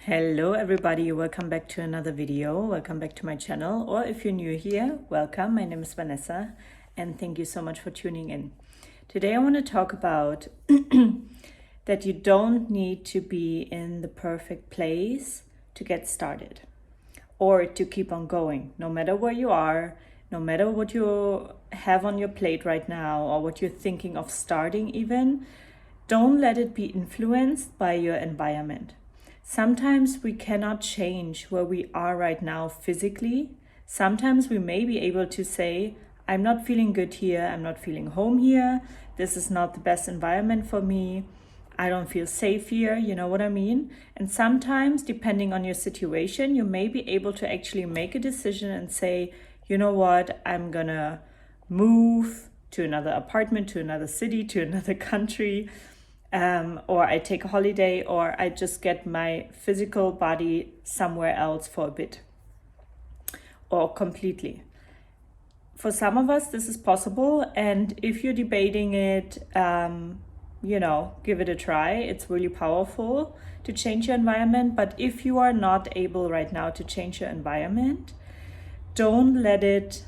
Hello everybody, welcome back to another video. Welcome back to my channel, or if you're new here, welcome. My name is Vanessa and thank you so much for tuning in. Today I want to talk about that you don't need to be in the perfect place to get started or to keep on going. No matter where you are, no matter what you have on your plate right now or what you're thinking of starting even, don't let it be influenced by your environment. Sometimes we cannot change where we are right now physically. Sometimes we may be able to say, I'm not feeling good here, I'm not feeling home here, this is not the best environment for me, I don't feel safe here, you know what I mean? And sometimes, depending on your situation, you may be able to actually make a decision and say, you know what, I'm gonna move to another apartment, to another city, to another country, or I take a holiday, or I just get my physical body somewhere else for a bit or completely. For some of us, this is possible. And if you're debating it, give it a try. It's really powerful to change your environment. But if you are not able right now to change your environment, don't let it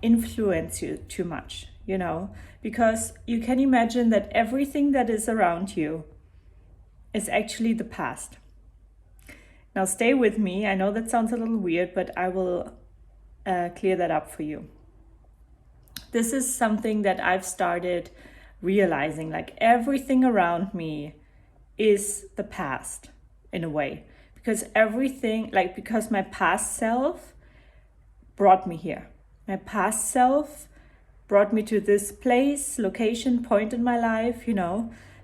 influence you too much, because you can imagine that everything that is around you is actually the past. Now stay with me. I know that sounds a little weird, but I will clear that up for you. This is something that I've started realizing, like everything around me is the past in a way, because because my past self brought me here. My past self brought me to this place, location, point in my life,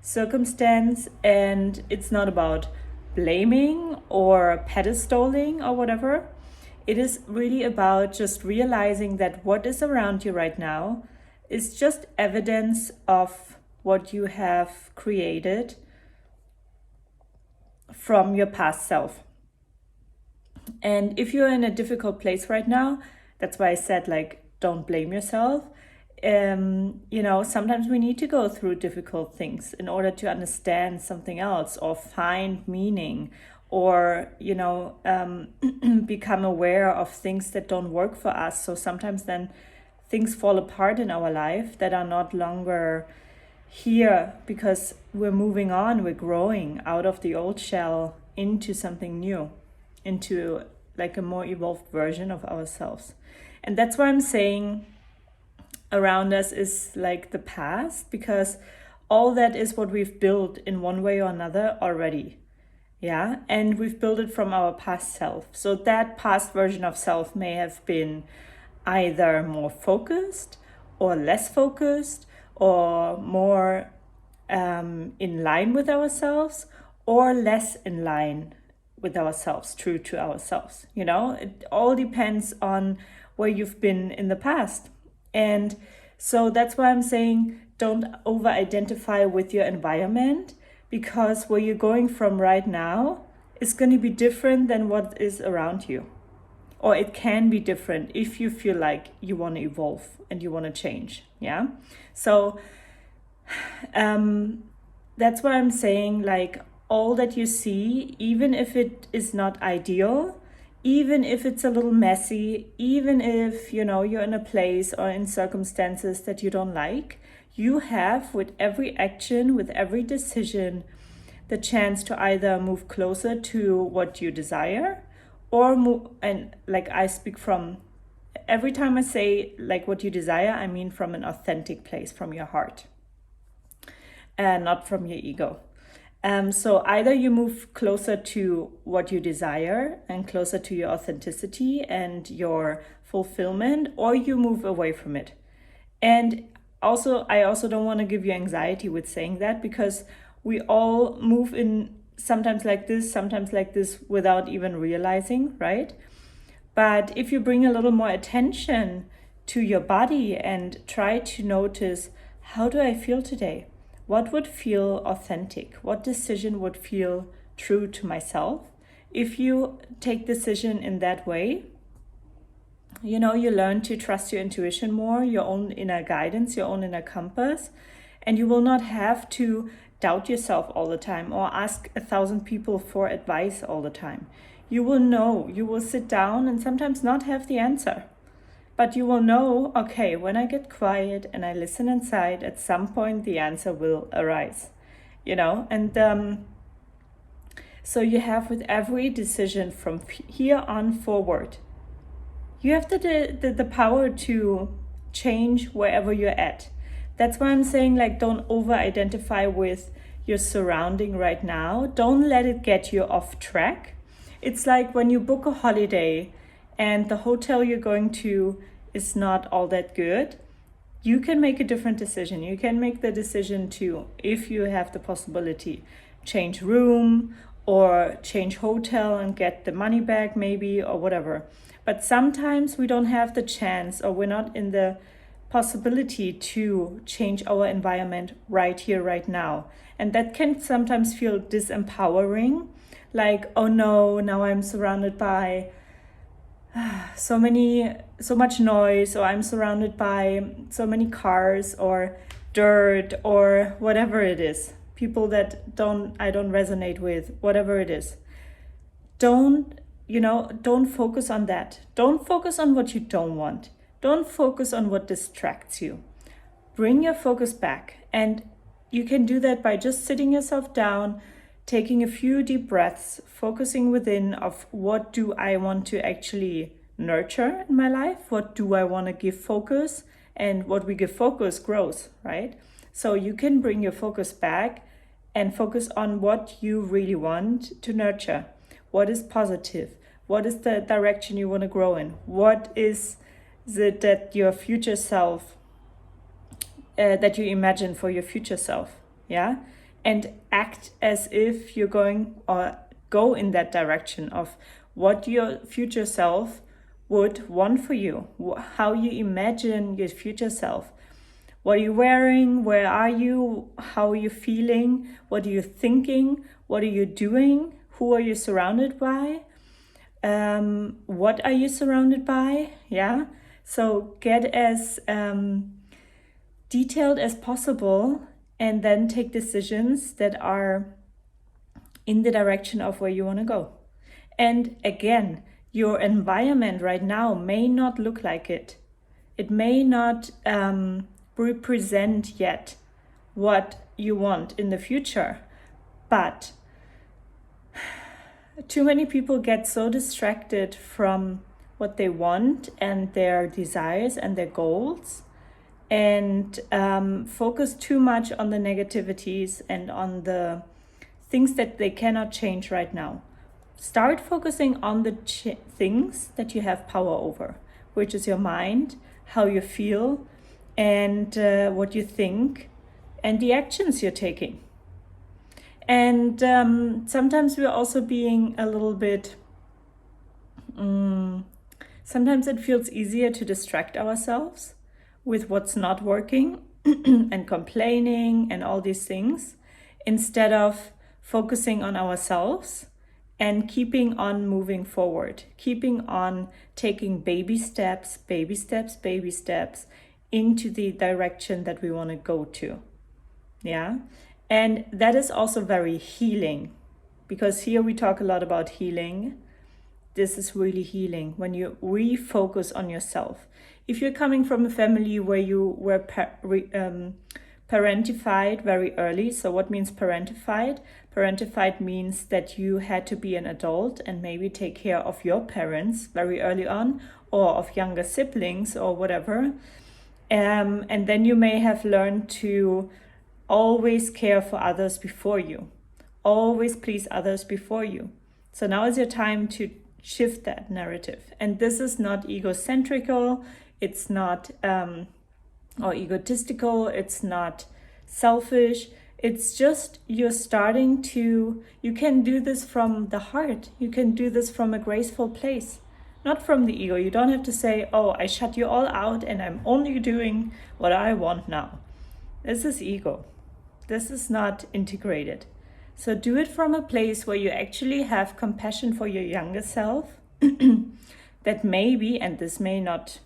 circumstance. And it's not about blaming or pedestaling or whatever. It is really about just realizing that what is around you right now is just evidence of what you have created from your past self. And if you're in a difficult place right now, that's why I said, don't blame yourself. Sometimes we need to go through difficult things in order to understand something else or find meaning or, become aware of things that don't work for us. So sometimes then things fall apart in our life that are not longer here because we're moving on, we're growing out of the old shell into something new, into a more evolved version of ourselves. And that's why I'm saying around us is the past, because all that is what we've built in one way or another already. Yeah, and we've built it from our past self. So that past version of self may have been either more focused or less focused or more in line with ourselves or less in line with ourselves, true to ourselves. It all depends on where you've been in the past. And so that's why I'm saying don't over-identify with your environment, because where you're going from right now is going to be different than what is around you. Or it can be different if you feel like you want to evolve and you want to change. Yeah. So that's why I'm saying all that you see, even if it is not ideal, even if it's a little messy, even if, you're in a place or in circumstances that you don't like, you have, with every action, with every decision, the chance to either move closer to what you desire or move, and I speak from, every time I say what you desire, I mean from an authentic place, from your heart, and not from your ego. So either you move closer to what you desire and closer to your authenticity and your fulfillment, or you move away from it. And I also don't want to give you anxiety with saying that, because we all move in sometimes like this without even realizing, right? But if you bring a little more attention to your body and try to notice, how do I feel today? What would feel authentic? What decision would feel true to myself? If you take decision in that way, you learn to trust your intuition more, your own inner guidance, your own inner compass, and you will not have to doubt yourself all the time or ask 1,000 people for advice all the time. You will know, you will sit down and sometimes not have the answer. But you will know, okay, when I get quiet and I listen inside, at some point the answer will arise, you know? And so you have with every decision from here on forward, you have the power to change wherever you're at. That's why I'm saying, like, don't over-identify with your surrounding right now. Don't let it get you off track. It's like when you book a holiday and the hotel you're going to is not all that good. You can make a different decision. You can make the decision to, if you have the possibility, change room or change hotel and get the money back maybe, or whatever. But sometimes we don't have the chance, or we're not in the possibility to change our environment right here, right now. And that can sometimes feel disempowering, like, oh no, now I'm surrounded by so much noise, or I'm surrounded by so many cars or dirt or whatever it is, people that I don't resonate with, whatever it is. Don't focus on that. Don't focus on what you don't want. Don't focus on what distracts you. Bring your focus back. And you can do that by just sitting yourself down, taking a few deep breaths, focusing within of what do I want to actually nurture in my life? What do I want to give focus? And what we give focus grows, right? So you can bring your focus back and focus on what you really want to nurture. What is positive? What is the direction you want to grow in? What is it that your future self, that you imagine for your future self? Yeah. And act as if you're going, or go in that direction of what your future self would want for you, how you imagine your future self. What are you wearing? Where are you? How are you feeling? What are you thinking? What are you doing? Who are you surrounded by? What are you surrounded by? Yeah. So get as detailed as possible, and then take decisions that are in the direction of where you want to go. And again, your environment right now may not look like it. It may not represent yet what you want in the future. But too many people get so distracted from what they want and their desires and their goals, and focus too much on the negativities and on the things that they cannot change right now. Start focusing on the things that you have power over, which is your mind, how you feel, and what you think, and the actions you're taking. And sometimes we're also being a little bit, sometimes it feels easier to distract ourselves with what's not working and complaining and all these things, instead of focusing on ourselves and keeping on moving forward, keeping on taking baby steps into the direction that we want to go to. Yeah. And that is also very healing, because here we talk a lot about healing. This is really healing when you refocus on yourself. If you're coming from a family where you were parentified very early, so what means parentified? Parentified means that you had to be an adult and maybe take care of your parents very early on, or of younger siblings or whatever. And then you may have learned to always care for others before you, always please others before you. So now is your time to shift that narrative. And this is not egocentrical, it's not or egotistical, it's not selfish. It's just you're starting to, you can do this from the heart. You can do this from a graceful place, not from the ego. You don't have to say, oh, I shut you all out and I'm only doing what I want now. This is ego. This is not integrated. So do it from a place where you actually have compassion for your younger self. That maybe, and this may not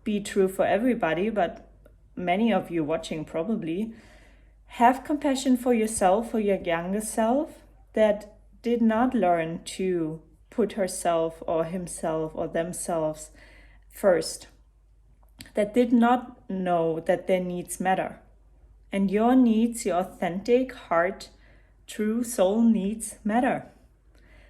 be true for everybody, but many of you watching probably, Have compassion for yourself, for your younger self that did not learn to put herself or himself or themselves first, that did not know that their needs matter. And your needs, your authentic heart, true soul needs matter.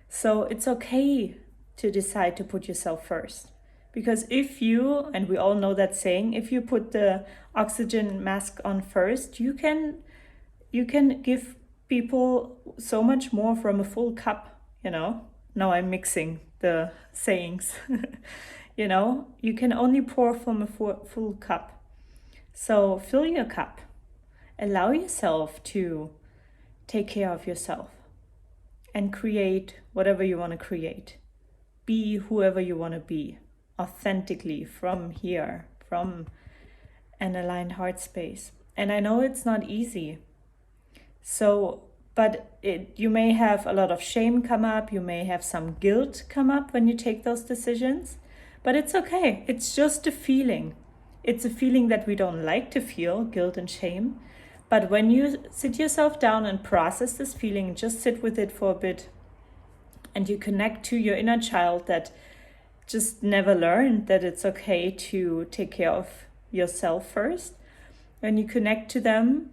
So it's okay to decide to put yourself first. Because if you, and we all know that saying, if you put the oxygen mask on first, you can give people so much more from a full cup, Now I'm mixing the sayings. You can only pour from a full cup. So fill your cup. Allow yourself to take care of yourself and create whatever you want to create. Be whoever you want to be, authentically from here, from an aligned heart space. And I know it's not easy. But you may have a lot of shame come up, you may have some guilt come up when you take those decisions, but it's okay. It's just a feeling. It's a feeling that we don't like to feel, guilt and shame. But when you sit yourself down and process this feeling, just sit with it for a bit, and you connect to your inner child that just never learned that it's okay to take care of yourself first, when you connect to them,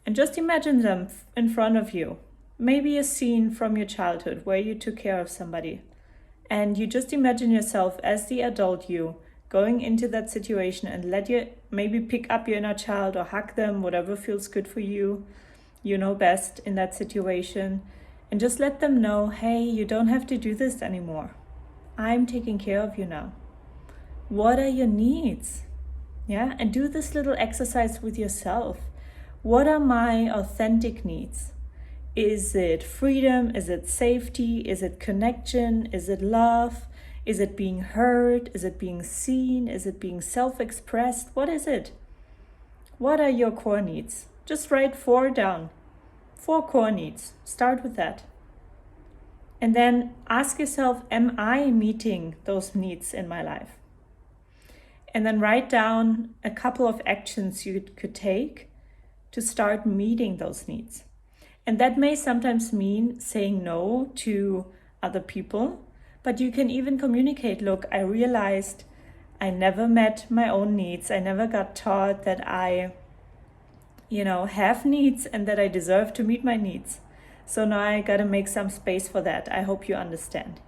and just imagine them in front of you. Maybe a scene from your childhood where you took care of somebody. And you just imagine yourself as the adult you going into that situation, and let you maybe pick up your inner child or hug them, whatever feels good for you. You know best in that situation. And just let them know, hey, you don't have to do this anymore. I'm taking care of you now. What are your needs? Yeah, and do this little exercise with yourself. What are my authentic needs? Is it freedom? Is it safety? Is it connection? Is it love? Is it being heard? Is it being seen? Is it being self-expressed? What is it? What are your core needs? Just write 4 down. 4 core needs. Start with that. And then ask yourself, am I meeting those needs in my life? And then write down a couple of actions you could take to start meeting those needs. And that may sometimes mean saying no to other people, but you can even communicate, look, I realized I never met my own needs. I never got taught that I, have needs and that I deserve to meet my needs. So now I gotta make some space for that. I hope you understand.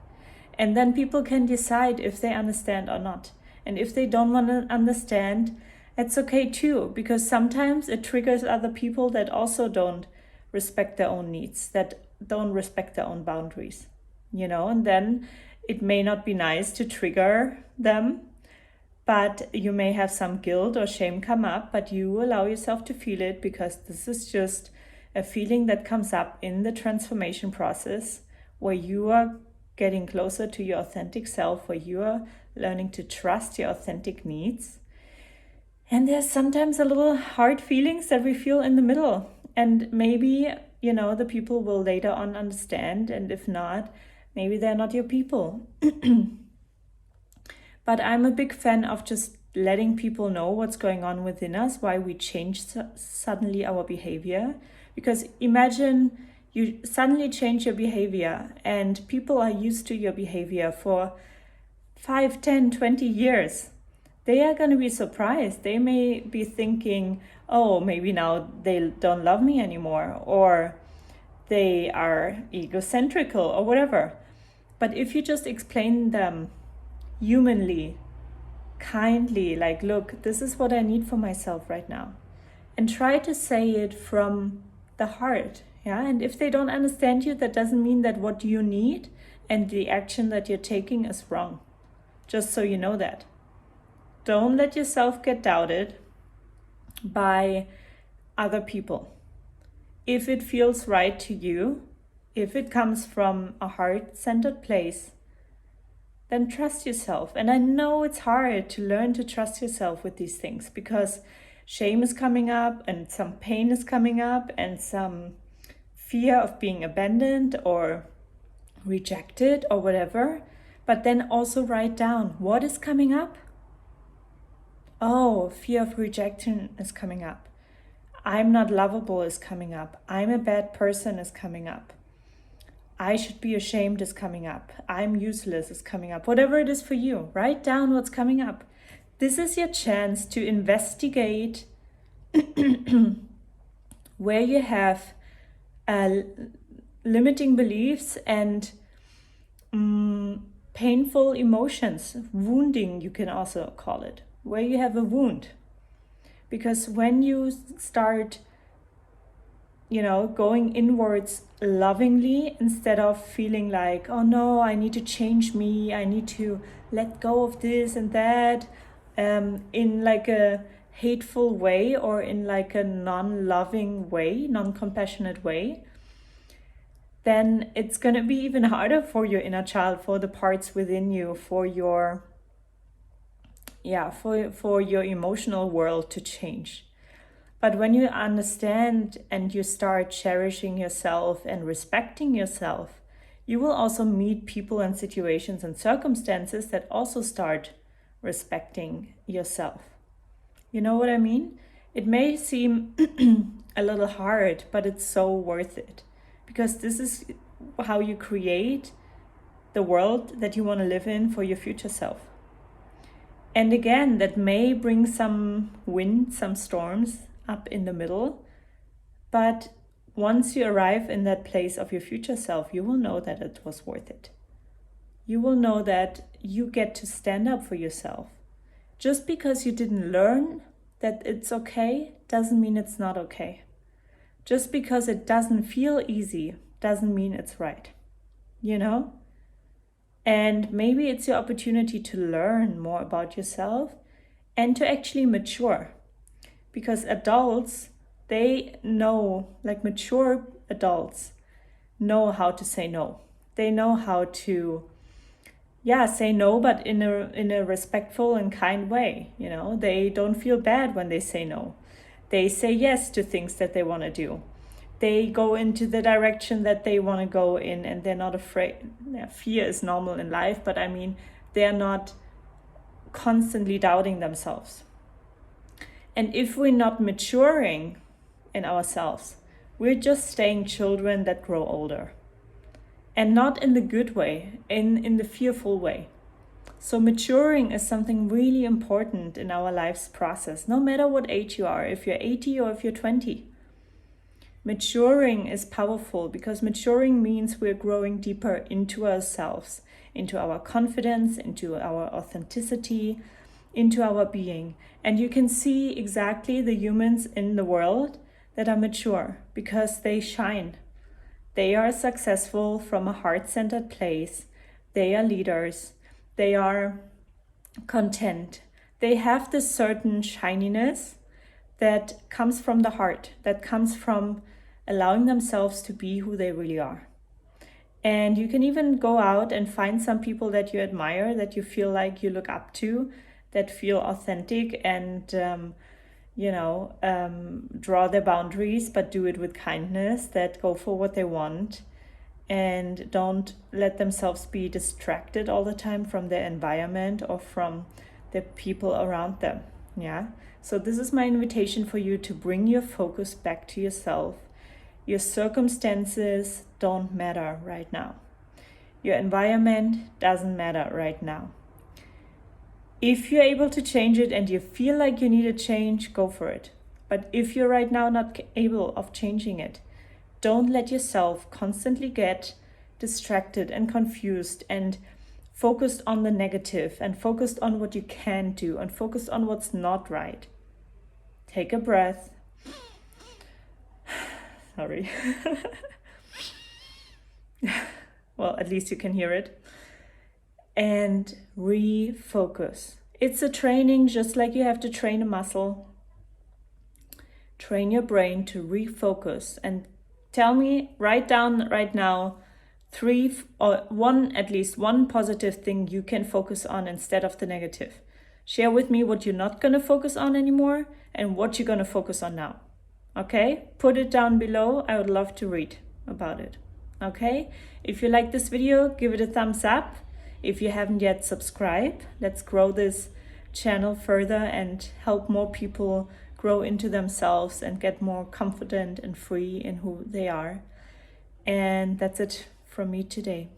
And then people can decide if they understand or not. And if they don't want to understand, it's okay too, because sometimes it triggers other people that also don't respect their own needs, that don't respect their own boundaries, and then it may not be nice to trigger them, but you may have some guilt or shame come up, but you allow yourself to feel it, because this is just a feeling that comes up in the transformation process where you are getting closer to your authentic self, where you are learning to trust your authentic needs. And there's sometimes a little hard feelings that we feel in the middle. And maybe, the people will later on understand. And if not, maybe they're not your people. But I'm a big fan of just letting people know what's going on within us, why we change suddenly our behavior. Because imagine you suddenly change your behavior and people are used to your behavior for 5, 10, 20 years. They are going to be surprised. They may be thinking, oh, maybe now they don't love me anymore, or they are egocentrical or whatever. But if you just explain them humanly, kindly, like, look, this is what I need for myself right now, and try to say it from the heart. And if they don't understand you, that doesn't mean that what you need and the action that you're taking is wrong. Just so you know that. Don't let yourself get doubted by other people. If it feels right to you, if it comes from a heart-centered place, then trust yourself. And I know it's hard to learn to trust yourself with these things, because shame is coming up and some pain is coming up and some fear of being abandoned or rejected or whatever. But then also write down what is coming up. Oh, fear of rejection is coming up. I'm not lovable is coming up. I'm a bad person is coming up. I should be ashamed is coming up. I'm useless is coming up. Whatever it is for you, write down what's coming up. This is your chance to investigate where you have limiting beliefs and painful emotions, wounding you can also call it, where you have a wound. Because when you start, going inwards lovingly instead of feeling like, oh no, I need to change me, I need to let go of this and that, in like a hateful way or in like a non-loving way, non-compassionate way, then it's going to be even harder for your inner child, for the parts within you, for your emotional world to change. But when you understand and you start cherishing yourself and respecting yourself, you will also meet people and situations and circumstances that also start respecting yourself. You know what I mean? It may seem a little hard, but it's so worth it. Because this is how you create the world that you want to live in for your future self. And again, that may bring some wind, some storms up in the middle. But once you arrive in that place of your future self, you will know that it was worth it. You will know that you get to stand up for yourself. Just because you didn't learn that it's okay, doesn't mean it's not okay. Just because it doesn't feel easy, doesn't mean it's right. And maybe it's your opportunity to learn more about yourself and to actually mature. Because adults, they know, like mature adults, know how to say no. They know how to, say no, but in a respectful and kind way. They don't feel bad when they say no. They say yes to things that they want to do. They go into the direction that they want to go in, and they're not afraid. Fear is normal in life, but I mean, they're not constantly doubting themselves. And if we're not maturing in ourselves, we're just staying children that grow older. And not in the good way, in the fearful way. So maturing is something really important in our life's process, no matter what age you are, if you're 80 or if you're 20. Maturing is powerful because maturing means we're growing deeper into ourselves, into our confidence, into our authenticity, into our being. And you can see exactly the humans in the world that are mature because they shine. They are successful from a heart-centered place. They are leaders. They are content. They have this certain shininess that comes from the heart, that comes from allowing themselves to be who they really are. And you can even go out and find some people that you admire, that you feel like you look up to, that feel authentic and, draw their boundaries, but do it with kindness, that go for what they want and don't let themselves be distracted all the time from their environment or from the people around them. Yeah. So this is my invitation for you to bring your focus back to yourself. Your circumstances don't matter right now. Your environment doesn't matter right now. If you're able to change it and you feel like you need a change, go for it. But if you're right now not able of changing it, don't let yourself constantly get distracted and confused and focused on the negative and focused on what you can do and focused on what's not right. Take a breath. Sorry. Well, at least you can hear it. And refocus. It's a training just like you have to train a muscle. Train your brain to refocus and tell me, write down right now at least one positive thing you can focus on instead of the negative. Share with me what you're not going to focus on anymore and what you're going to focus on now. Okay? Put it down below. I would love to read about it. Okay? If you like this video, give it a thumbs up. If you haven't yet subscribed, let's grow this channel further and help more people grow into themselves and get more confident and free in who they are. And that's it from me today.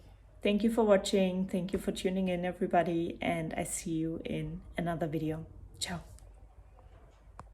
Thank you for watching. Thank you for tuning in, everybody. And I see you in another video. Ciao.